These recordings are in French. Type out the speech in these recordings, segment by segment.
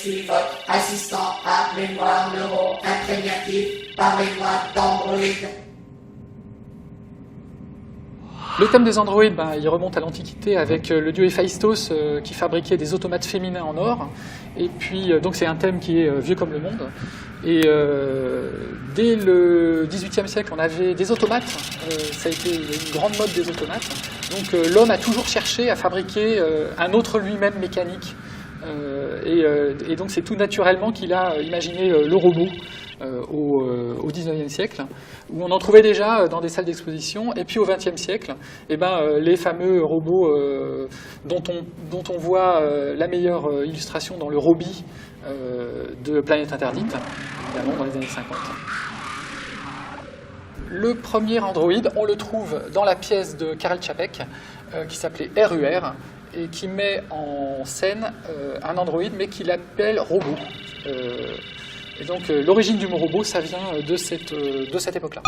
suis votre assistant, appelez-moi neuro-imprégnatif, parlez-moi d'androïde. Le thème des androïdes, il remonte à l'Antiquité avec le dieu Héphaïstos qui fabriquait des automates féminins en or. Et puis, donc c'est un thème qui est vieux comme le monde. Et dès le XVIIIe siècle, on avait des automates. Ça a été une grande mode des automates. Donc l'homme a toujours cherché à fabriquer un autre lui-même mécanique. Et donc c'est tout naturellement qu'il a imaginé le robot au XIXe siècle, où on en trouvait déjà dans des salles d'exposition. Et puis au XXe siècle, les fameux robots dont on voit la meilleure illustration dans le Roby de Planète Interdite, évidemment dans les années 50. Le premier androïde, on le trouve dans la pièce de Karel Čapek qui s'appelait RUR et qui met en scène un androïde mais qui l'appelle robot. Et donc l'origine du mot robot, ça vient de cette époque-là.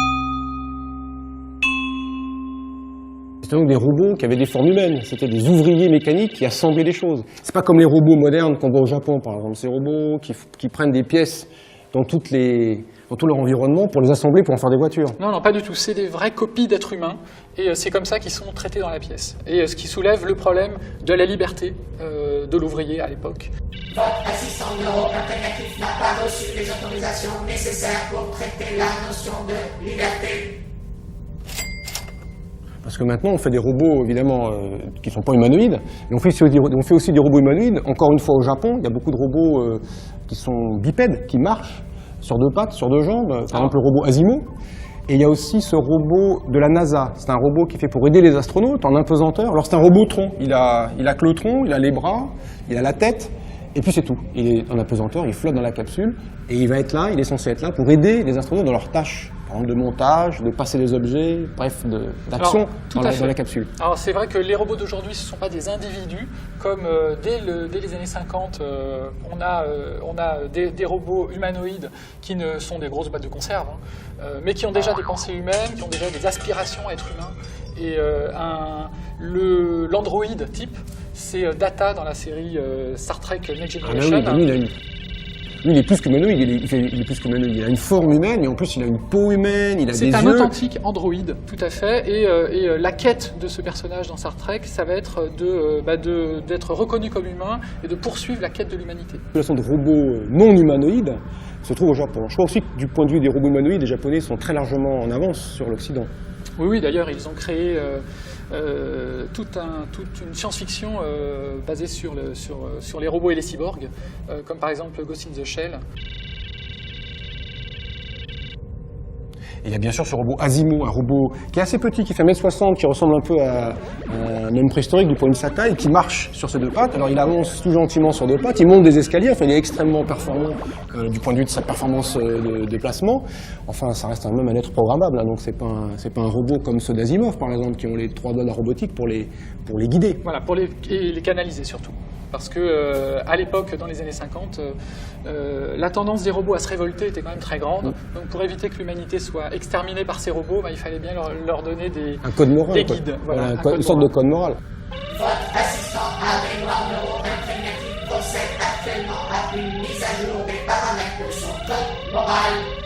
C'était donc des robots qui avaient des formes humaines. C'était des ouvriers mécaniques qui assemblaient des choses. C'est pas comme les robots modernes qu'on voit au Japon, par exemple. Ces robots qui prennent des pièces dans tout leur environnement pour les assembler pour en faire des voitures. Non, pas du tout. C'est des vraies copies d'êtres humains et c'est comme ça qu'ils sont traités dans la pièce. Et ce qui soulève le problème de la liberté de l'ouvrier à l'époque. Votre assistant neuro-imprégnatif n'a pas reçu les autorisations nécessaires pour traiter la notion de liberté. Parce que maintenant, on fait des robots, évidemment, qui ne sont pas humanoïdes, et on fait aussi des robots humanoïdes. Encore une fois, au Japon, il y a beaucoup de robots qui sont bipèdes, qui marchent sur deux pattes, sur deux jambes, par exemple le robot Asimo. Et il y a aussi ce robot de la NASA. C'est un robot qui est fait pour aider les astronautes en apesanteur. Alors c'est un robot tronc. Il a que le tronc, il a les bras, il a la tête, et puis c'est tout. Il est en apesanteur, il flotte dans la capsule, et il est censé être là pour aider les astronautes dans leurs tâches. Par exemple, de montage, de passer des objets, bref, d'action dans la capsule. Alors c'est vrai que les robots d'aujourd'hui, ce ne sont pas des individus, comme dès les années 50, on a des robots humanoïdes qui ne sont des grosses boîtes de conserve, mais qui ont déjà des pensées humaines, qui ont déjà des aspirations à être humains. Et l'android type, c'est Data dans la série Star Trek Next Generation. Lui, il est plus qu'humanoïde, il est plus qu'humanoïde. Il a une forme humaine, et en plus, il a une peau humaine, il a des yeux. C'est un authentique androïde, tout à fait. Et la quête de ce personnage dans Star Trek, ça va être d'être reconnu comme humain et de poursuivre la quête de l'humanité. La population de robots non humanoïdes se trouve au Japon. Je crois aussi que du point de vue des robots humanoïdes, les Japonais sont très largement en avance sur l'Occident. Oui, d'ailleurs, ils ont créé toute une science-fiction basée sur les robots et les cyborgs, comme par exemple Ghost in the Shell. Et il y a bien sûr ce robot Asimo, un robot qui est assez petit, qui fait 1m60, qui ressemble un peu à un homme préhistorique du point de vue de sa taille, qui marche sur ses deux pattes. Alors il avance tout gentiment sur deux pattes, il monte des escaliers, enfin il est extrêmement performant du point de vue de sa performance de déplacement. Enfin ça reste même un être programmable, hein, donc c'est pas un robot comme ceux d'Asimov par exemple, qui ont les 3 doigts de la robotique pour les guider. Voilà, et les canaliser surtout. Parce que à l'époque, dans les années 50, la tendance des robots à se révolter était quand même très grande. Donc pour éviter que l'humanité soit exterminée par ces robots, il fallait bien leur donner un code moral, des guides. Voilà, une sorte de code moral. Votre assistant mémoire neuro-imprégnatif procède actuellement à une mise à jour des paramètres de son code moral.